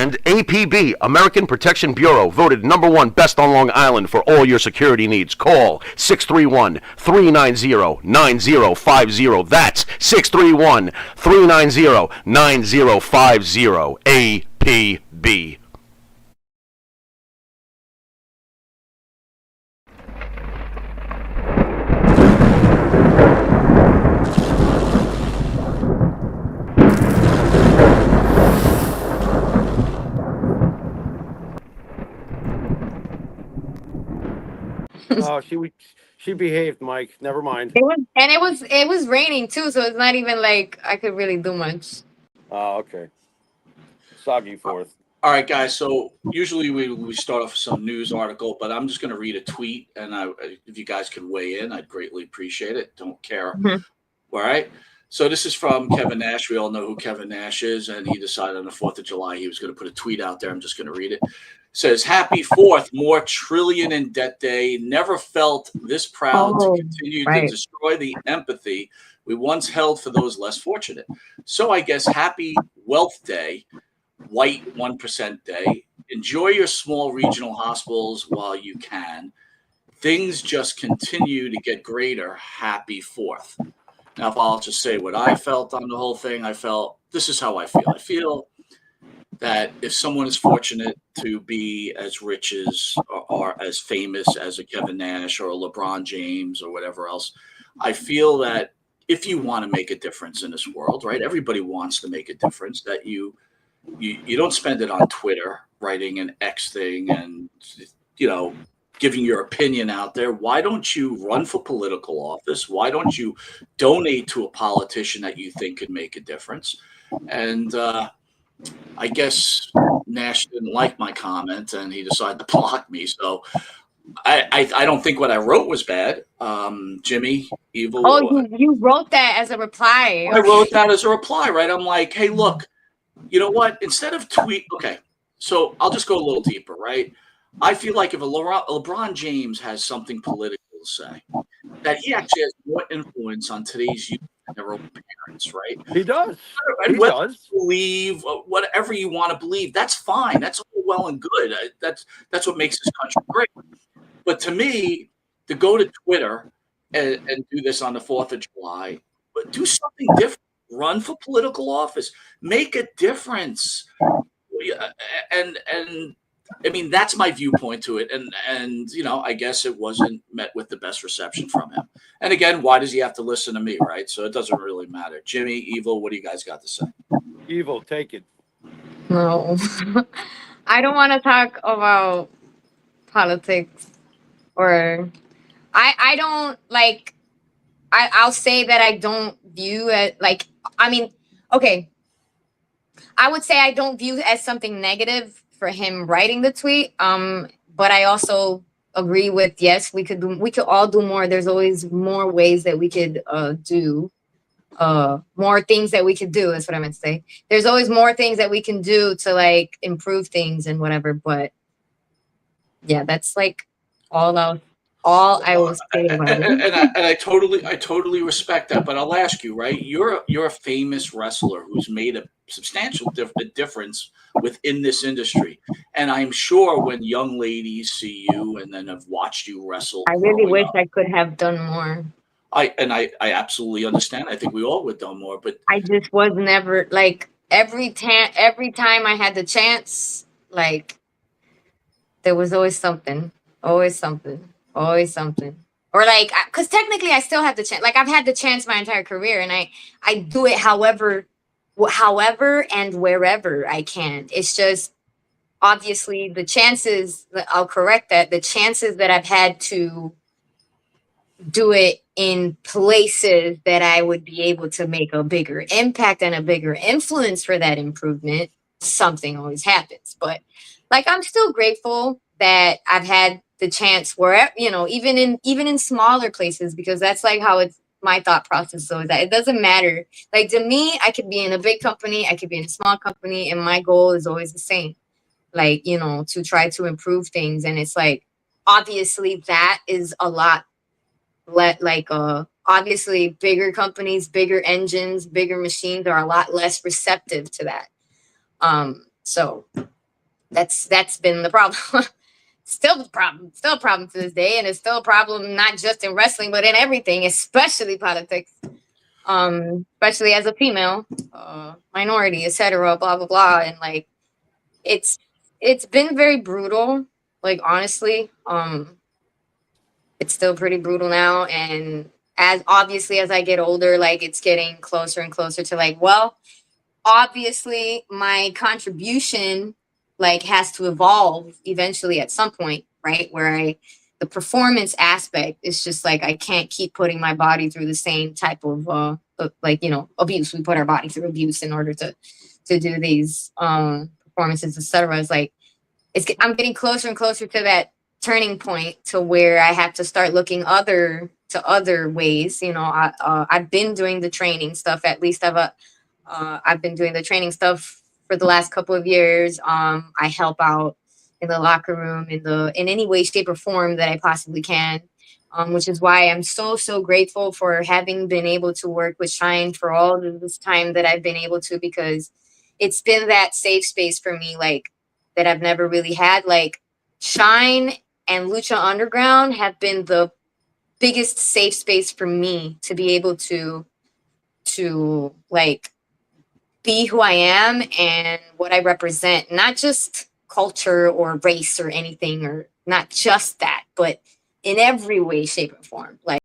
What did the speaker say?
And APB, American Protection Bureau, voted #1 best on Long Island for all your security needs. Call 631-390-9050. That's 631-390-9050. APB. Oh, she behaved, Mike. Never mind. It was raining too, so it's not even like I could really do much. Oh, okay. Soggy fourth. All right, guys. So usually we start off with some news article, but I'm just going to read a tweet, and if you guys could weigh in, I'd greatly appreciate it. Don't care. Mhm. All right. So this is from Kevin Nash. We all know who Kevin Nash is, and he decided on the 4th of July he was going to put a tweet out there. I'm just going to read it. It says, "Happy 4th, more trillion in debt day. Never felt this proud to continue to destroy the empathy we once held for those less fortunate. So I guess happy Wealth Day, White 1% Day. Enjoy your small regional hospitals while you can. Things just continue to get greater. Happy 4th." Now, if I'll just say what I felt on the whole thing, this is how I feel. I feel that if someone is fortunate to be as rich as or as famous as a Kevin Nash or a LeBron James or whatever else, I feel that if you want to make a difference in this world, right? Everybody wants to make a difference. That you don't spend it on Twitter writing an X thing and giving your opinion out there. Why don't you run for political office? Why don't you donate to a politician that you think could make a difference? And I guess Nash didn't like my comment, and he decided to block me. So I don't think what I wrote was bad. Jimmy, Evil. Oh, you wrote that as a reply. I wrote that as a reply, right? I'm like, hey, look, you know what? Instead of tweet, okay, so I'll just go a little deeper, right? I feel like if a LeBron James has something political to say, that he actually has more influence on today's youth than their own parents, right? He does. And He whether does. you believe whatever you want to believe, that's fine. That's all well and good. That's what makes this country great. But to me, to go to Twitter and do this on the 4th of July, but do something different. Run for political office. Make a difference. And I mean, that's my viewpoint to it. And I guess it wasn't met with the best reception from him. And again, why does he have to listen to me, right? So it doesn't really matter. Jimmy, Evil, what do you guys got to say? Evil, take it. No, I don't want to talk about politics, or I don't like. I'll say that I don't view it like. I mean, okay. I would say I don't view it as something negative for him writing the tweet. But I also agree with, yes, we could all do more. There's always more ways that we could do more things that we could do, is what I meant to say. There's always more things that we can do to like improve things and whatever. But yeah, that's like all I will say about it. And I totally respect that. But I'll ask you, right? You're a famous wrestler who's made a substantial difference within this industry, and I'm sure when young ladies see you and then have watched you wrestle, I really wish I could have done more. I absolutely understand. I think we all would have done more, but I just was never like every time I had the chance, like there was always something, always something. Always something. Or like, because technically I still have the chance. Like I've had the chance my entire career, and I do it however and wherever I can. It's just obviously the chances, I'll correct that, the chances that I've had to do it in places that I would be able to make a bigger impact and a bigger influence for that improvement, something always happens. But like, I'm still grateful that I've had the chance where, even in smaller places, because that's like how it's my thought process. So that it doesn't matter. Like to me, I could be in a big company, I could be in a small company, and my goal is always the same. Like, to try to improve things. And it's like, obviously that is a lot obviously bigger companies, bigger engines, bigger machines are a lot less receptive to that. So that's been the problem. Still a problem to this day, and it's still a problem not just in wrestling but in everything, especially politics. Especially as a female, minority, etc. Blah blah blah, and like it's it's been very brutal. Like honestly, it's still pretty brutal now, and as obviously as I get older, like it's getting closer and closer to like, well, obviously my contribution like has to evolve eventually at some point, right? Where the performance aspect is just like I can't keep putting my body through the same type of like, you know, abuse. We put our body through abuse in order to do these performances, etc. It's like I'm getting closer and closer to that turning point to where I have to start looking other ways. You know, I've been doing the training stuff. At least I've been doing the training stuff for the last couple of years. I help out in the locker room in any way, shape, or form that I possibly can. Which is why I'm so grateful for having been able to work with Shine for all of this time that I've been able to, because it's been that safe space for me, like that I've never really had. Like Shine and Lucha Underground have been the biggest safe space for me to be able to like be who I am and what I represent, not just culture or race or anything, or not just that, but in every way, shape, or form. Like